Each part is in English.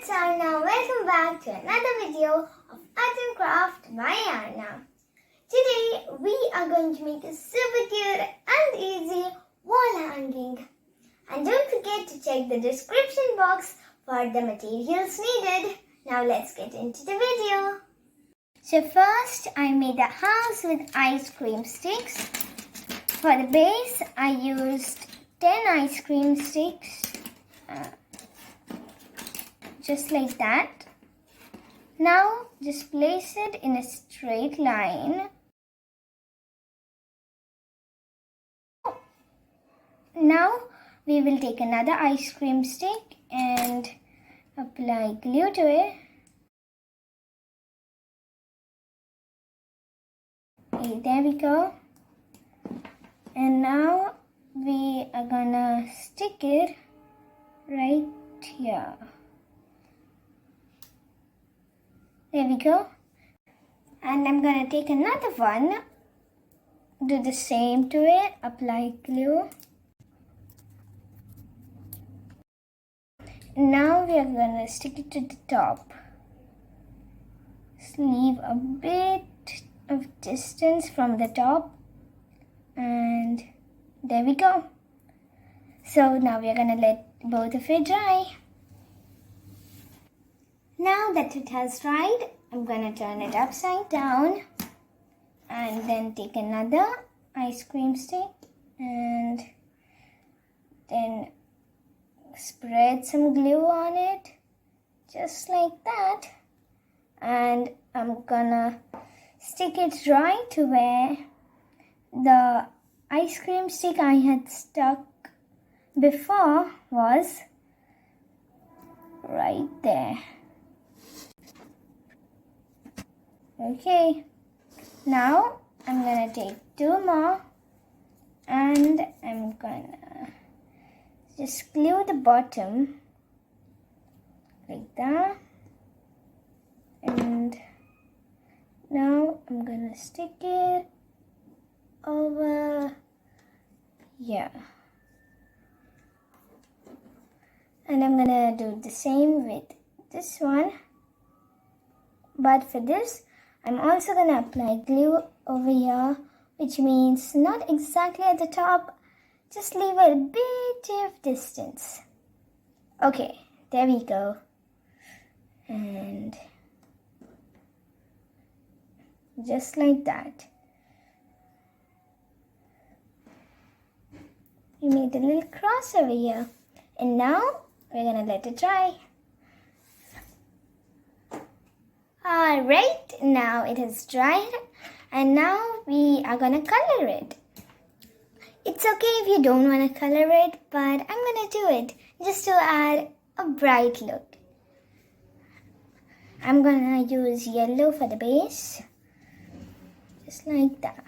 it's Aarna. Welcome back to another video of Art and Craft by Aarna. Today we are going to make a super cute and easy wall hanging. And don't forget to check the description box for the materials needed. Now let's get into the video. So first I made a house with ice cream sticks. For the base I used 10 ice cream sticks. Just like that. Now just place it in a straight line. Now we will take another ice cream stick and apply glue to it. Okay, there we go. And now we are gonna stick it right here. There we go. And I'm gonna take another one, do the same to it, apply glue. Now we are gonna stick it to the top. Just leave a bit of distance from the top, and there we go. So now we are gonna let both of it dry. Now that it has dried, I'm gonna turn it upside down and then take another ice cream stick and then spread some glue on it, just like that. And I'm gonna stick it right to where the ice cream stick I had stuck before was, right there. Okay, now I'm gonna take two more and I'm gonna just glue the bottom like that. And now I'm gonna stick it over here. And I'm gonna do the same with this one. But for this, I'm also going to apply glue over here, which means not exactly at the top, just leave a bit of distance. Okay, there we go. And just like that. We made a little cross over here. And now we're going to let it dry. Alright, now it has dried and now we are gonna color it. It's okay if you don't want to color it, but I'm gonna do it just to add a bright look. I'm gonna use yellow for the base, just like that.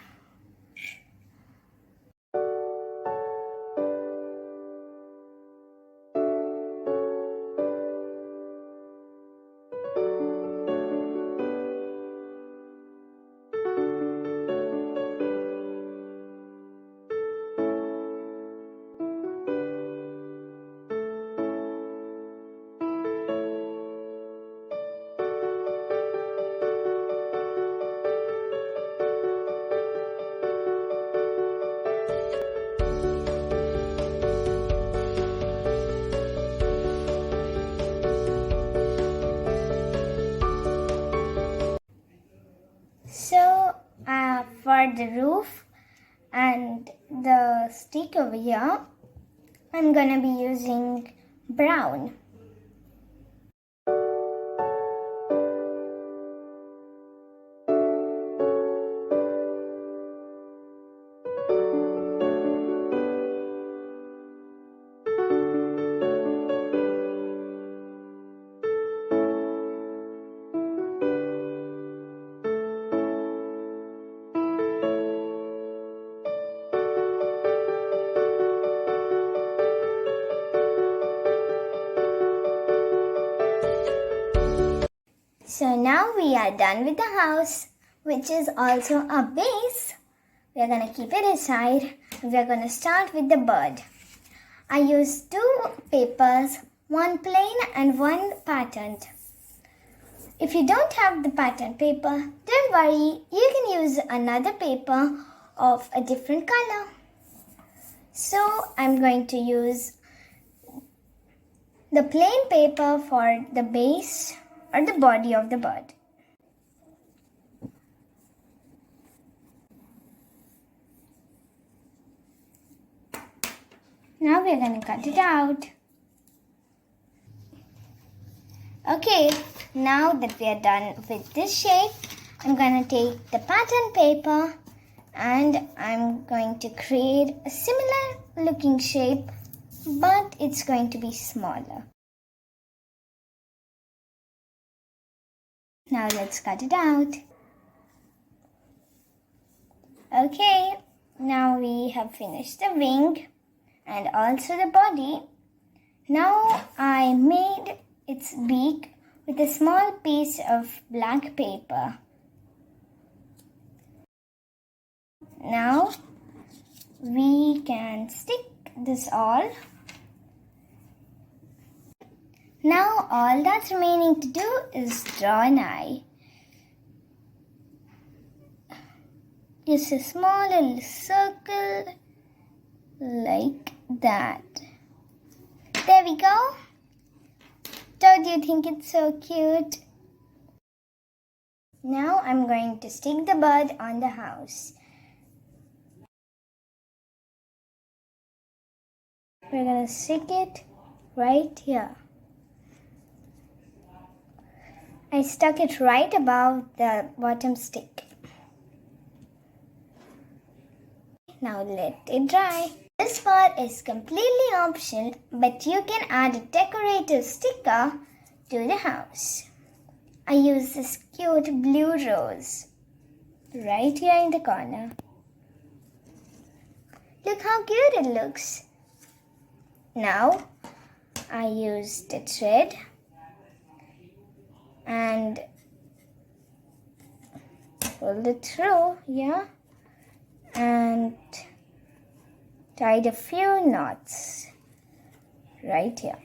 So for the roof and the stick over here, I'm gonna be using brown. So now we are done with the house, which is also a base. We are going to keep it aside. We are going to start with the bird. I used two papers one plain and one patterned. If you don't have the patterned paper, don't worry, you can use another paper of a different color. So I'm going to use the plain paper for the base or the body of the bird. Now we're going to cut it out. Okay, now that we are done with this shape, I'm going to take the pattern paper and I'm going to create a similar looking shape, but it's going to be smaller. Now let's cut it out. Okay, now we have finished the wing and also the body. Now I made its beak with a small piece of black paper. Now we can stick this all. Now all that's remaining to do is draw an eye. Just a small little circle like that. There we go. Don't you think it's so cute? Now I'm going to stick the bird on the house. We're going to stick it right here. I stuck it right above the bottom stick. Now let it dry. This part is completely optional, but you can add a decorative sticker to the house. I use this cute blue rose right here in the corner. Look how cute it looks. Now I use the thread and pull it through here and tied a few knots right here.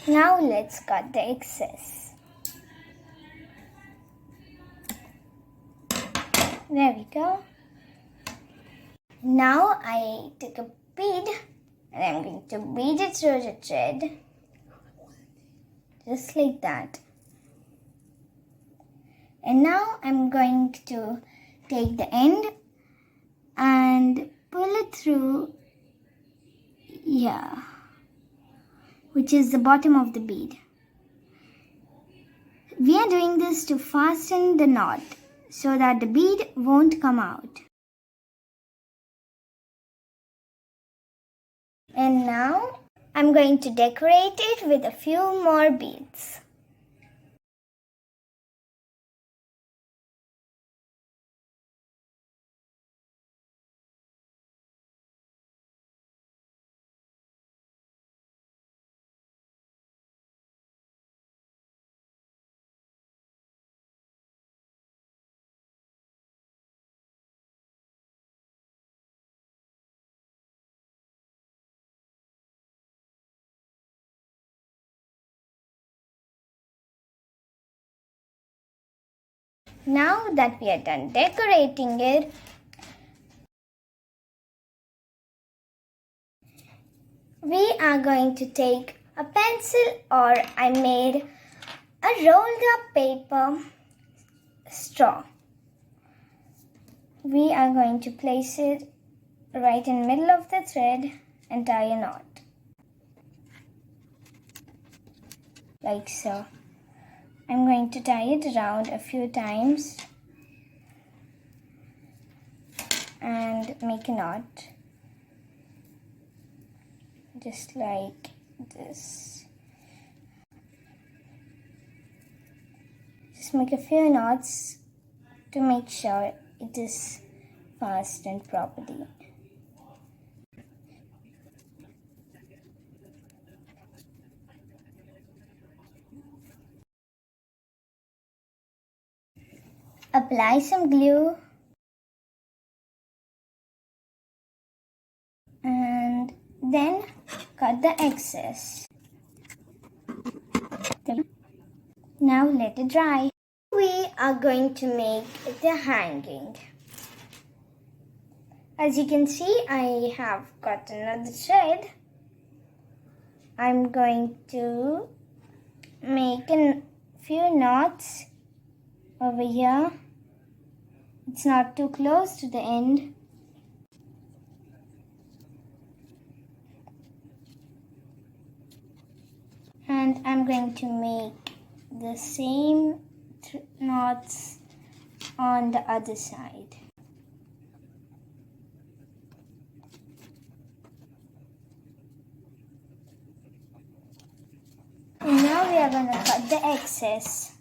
Now let's cut the excess. There we go. Now I took a bead and I'm going to bead it through the thread. Just like that. And now I'm going to take the end and pull it through here, which is the bottom of the bead. We are doing this to fasten the knot so that the bead won't come out. And now I'm going to decorate it with a few more beads. Now that we are done decorating it, we are going to take a pencil, or I made a rolled up paper straw. We are going to place it right in the middle of the thread and tie a knot. Like so. I'm going to tie it around a few times and make a knot. Just like this. Just make a few knots to make sure it is fastened properly. apply some glue and then cut the excess. Now let it dry. We are going to make the hanging. As you can see, I have got another thread. I'm going to make a few knots over here. It's not too close to the end. And I'm going to make the same knots on the other side. And now we are going to cut the excess.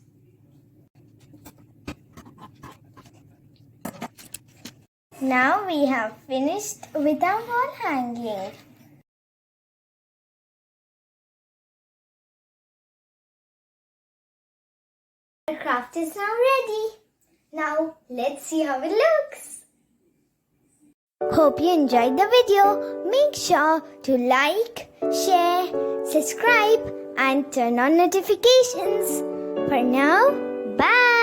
Now we have finished with our wall hanging. Our craft is now ready. Now let's see how it looks. Hope you enjoyed the video. Make sure to like, share, subscribe and turn on notifications. For now, bye.